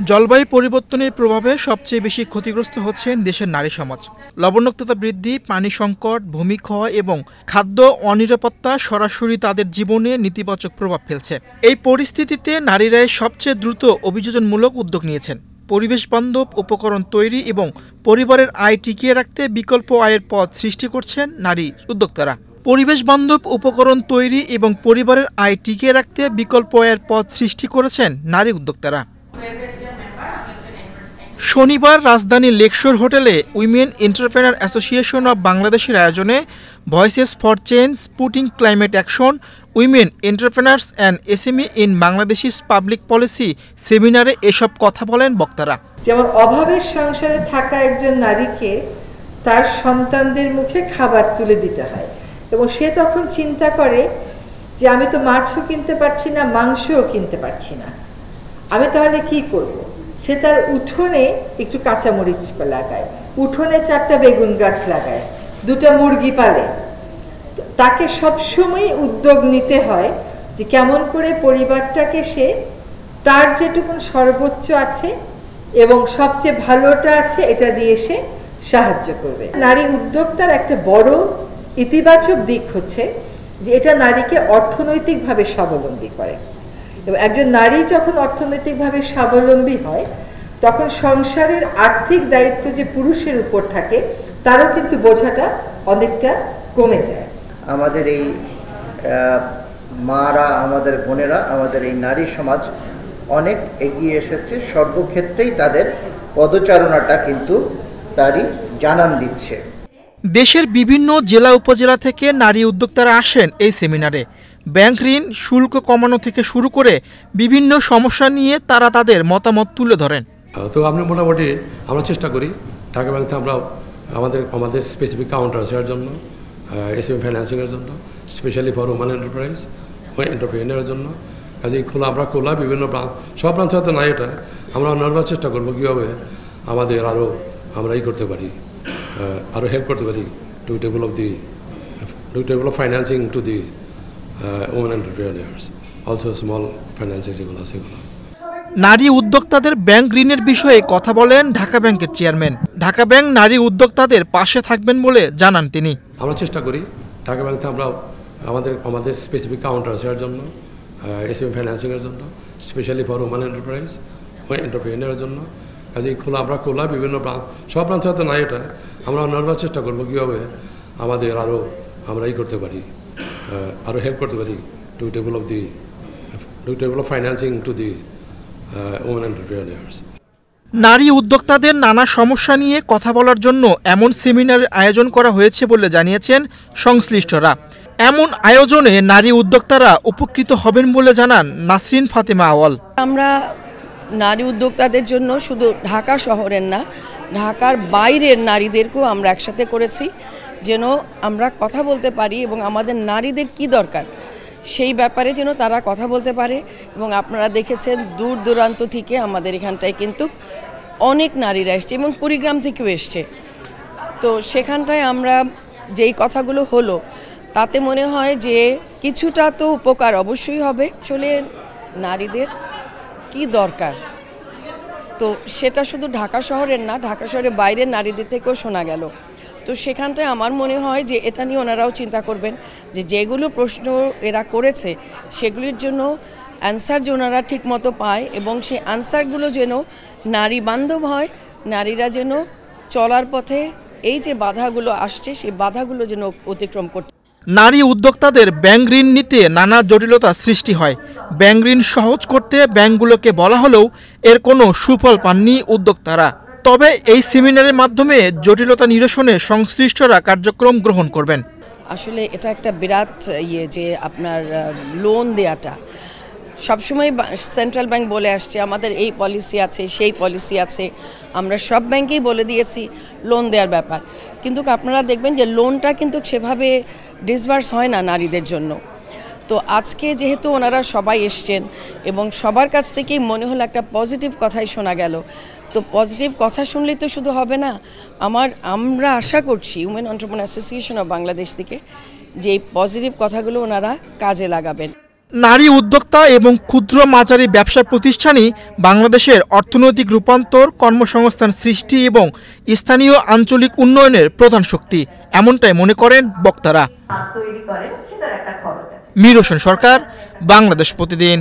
জলবায়ু পরিবর্তনের প্রভাবে সবচেয়ে বেশি ক্ষতিগ্রস্ত হচ্ছেন দেশের নারী সমাজ। লবণাক্ততা বৃদ্ধি, পানি সংকট, ভূমিক্ষয় এবং খাদ্য অনিরাপত্তা সরাসরি তাদের জীবনে নেতিবাচক প্রভাব ফেলছে। এই পরিস্থিতিতে নারীরাই সবচেয়ে দ্রুত অভিযোজনমূলক উদ্যোগ নিয়েছেন। পরিবেশ বান্ধব উপকরণ তৈরি এবং পরিবারের আয় টিকিয়ে রাখতে বিকল্প আয়ের পথ সৃষ্টি করছেন নারী উদ্যোক্তারা। পরিবেশ বান্ধব উপকরণ তৈরি এবং পরিবারের আয় টিকিয়ে রাখতে বিকল্প আয়ের পথ সৃষ্টি করেছেন নারী উদ্যোক্তারা। শনিবার রাজধানীর লেকশোর হোটেলে উইমেন এন্টারপ্রেনার অ্যাসোসিয়েশন অব বাংলাদেশের আয়োজনে voices for change, putting climate action, women entrepreneurs and SME in বাংলাদেশিস public policy সেমিনারে এসব কথা বলেন বক্তারা। যেমন অভাবের সংসারে থাকা একজন নারীকে তার সন্তানদের মুখে খাবার তুলে দিতে হয় এবং সে তখন চিন্তা করে যে আমি তো মাছও কিনতে পারছি না, মাংসও কিনতে পারছি না, আমি তাহলে কি করব? সে তার উঠোনে একটু কাঁচামরিচ লাগায়, উঠোনে 4টা বেগুন গাছ লাগায়, 2টা মুরগি পালে। তাকে সবসময় উদ্যোগ নিতে হয় যে কেমন করে পরিবারটাকে সে তার যেটুকুন সর্বোচ্চ আছে এবং সবচেয়ে ভালোটা আছে এটা দিয়ে সে সাহায্য করবে। নারী উদ্যোক্তার একটা বড় ইতিবাচক দিক হচ্ছে যে এটা নারীকে অর্থনৈতিকভাবে স্বাবলম্বী করে এবং একজন নারী যখন অর্থনৈতিকভাবে স্বাবলম্বী হয় তখন সংসারের আর্থিক দায়িত্ব যে পুরুষের উপর থাকে তারও কিন্তু বোঝাটা অনেকটা কমে যায়। আমাদের এই মারা, আমাদের বোনেরা, আমাদের এই নারী সমাজ অনেক এগিয়ে এসেছে, সর্বক্ষেত্রেই তাদের পদচারণাটা কিন্তু তারই জানান দিচ্ছে। দেশের বিভিন্ন জেলা উপজেলা থেকে নারী উদ্যোক্তারা আসেন এই সেমিনারে। ব্যাংক ঋণ শুল্ক কমানো থেকে শুরু করে বিভিন্ন সমস্যা নিয়ে তারা তাদের মতামত তুলে ধরেন। তো আমরা মোটামুটি আমরা চেষ্টা করি ঢাকা ব্যাংক থেকে আমরা আমাদের স্পেসিফিক কাউন্টার আছে এর জন্য, এসএমই ফাইন্যান্সিংয়ের জন্য, স্পেশালি ফর ওম্যান এন্টারপ্রাইজ এন্টারপ্রেনারের জন্য। কাজে খোলা বিভিন্ন সব ব্রাঞ্চ হয়তো নাই, এটা আমরা অন্যবার চেষ্টা করবো কীভাবে আমাদের আরও আমরা করতে পারি, আরও হেল্প করতে পারি to develop financing to the women entrepreneurs, also small financing যেগুলো আছে সেগুলো। নারী উদ্যোক্তাদের ব্যাংক ঋণের বিষয়ে কথা বলেন ঢাকা ব্যাংকের চেয়ারম্যান। ঢাকা ব্যাংক নারী উদ্যোক্তাদের পাশে থাকবেন বলে জানান তিনি। আমরা চেষ্টা করি ঢাকা ব্যাংক থেকে আমরা আমাদের স্পেসিফিক কাউন্টার আছে এর জন্য, এসএমই ফাইন্যান্সিংয়ের জন্য, স্পেশালি ফর ওম্যান এন্টারপ্রাইজ এন্টারপ্রেনারের জন্য। কাজে খোলা বিভিন্ন সব ব্রাঞ্চ হয়তো নাই, এটা আমরা অন্যবার চেষ্টা করবো কীভাবে আমাদের আরও আমরা করতে পারি, আরও হেল্প করতে পারি to develop financing to the women entrepreneurs. নারী উদ্যোক্তাদের নানা সমস্যা নিয়ে কথা বলার জন্য এমন সেমিনারের আয়োজন করা হয়েছে বলে জানিয়েছেন সংশ্লিষ্টরা। এমন আয়োজনে নারী উদ্যোক্তারা উপকৃত হবেন বলে জানান নাসরিন ফাতেমা আওয়াল। আমরা নারী উদ্যোক্তাদের জন্য শুধু ঢাকা শহরের না, ঢাকার বাইরের নারীদেরকেও আমরা একসাথে করেছি যেন আমরা কথা বলতে পারি এবং আমাদের নারীদের কি দরকার সেই ব্যাপারে যেন তারা কথা বলতে পারে। এবং আপনারা দেখেছেন দূর দূরান্ত থেকে আমাদের এখানটায় কিন্তু অনেক নারীরা এসছে এবং কুড়িগ্রাম থেকেও এসছে। তো সেখানটায় আমরা যেই কথাগুলো হলো তাতে মনে হয় যে কিছুটা তো উপকার অবশ্যই হবে। আসলে নারীদের কি দরকার তো সেটা শুধু ঢাকা শহরের না, ঢাকা শহরের বাইরের নারীদের থেকেও শোনা গেল। তো সেখানটায় আমার মনে হয় যে এটা নিয়ে ওনারাও চিন্তা করবেন যে যেগুলো প্রশ্ন এরা করেছে সেগুলির জন্য অ্যান্সার যে ওনারা ঠিকমতো পায় এবং সেই অ্যান্সারগুলো যেন নারী বান্ধব হয়, নারীরা যেন চলার পথে এই যে বাধাগুলো আসছে সেই বাধাগুলো যেন অতিক্রম করতে। নারী উদ্যোক্তাদের ব্যাংক ঋণ নিতে নানা জটিলতা সৃষ্টি হয়। ব্যাংক ঋণ সহজ করতে ব্যাংকগুলোকে বলা হলেও এর কোনো সুফল পাননি উদ্যোক্তারা। তবে এই সেমিনারের মাধ্যমে জটিলতা নিরসনে সংশ্লিষ্টরা কার্যক্রম গ্রহণ করবেন। আসলে এটা একটা বিরাট যে আপনার লোন দেওয়াটা সবসময় সেন্ট্রাল ব্যাংক বলে আসছে আমাদের এই পলিসি আছে, সেই পলিসি আছে, আমরা সব ব্যাংকেই বলে দিয়েছি লোন দেওয়ার ব্যাপার, কিন্তু আপনারা দেখবেন যে লোনটা কিন্তু সেভাবে ডিসবার্স হয় না নারীদের জন্য। তো আজকে যেহেতু ওনারা সবাই এসছেন এবং সবার কাছ থেকেই মনে হলো একটা পজিটিভ কথাই শোনা গেল। তো পজিটিভ কথা শুনলেই তো শুধু হবে না, আমরা আশা করছি women entrepreneur association of Bangladesh থেকে যে এই পজিটিভ কথাগুলো ওনারা কাজে লাগাবেন। নারী উদ্যোক্তা এবং ক্ষুদ্র মাঝারি ব্যবসা প্রতিষ্ঠানই বাংলাদেশের অর্থনৈতিক রূপান্তর, কর্মসংস্থান সৃষ্টি এবং স্থানীয় আঞ্চলিক উন্নয়নের প্রধান শক্তি, এমনটাই মনে করেন বক্তারা। মির হোসেন সরকার, বাংলাদেশ প্রতিদিন।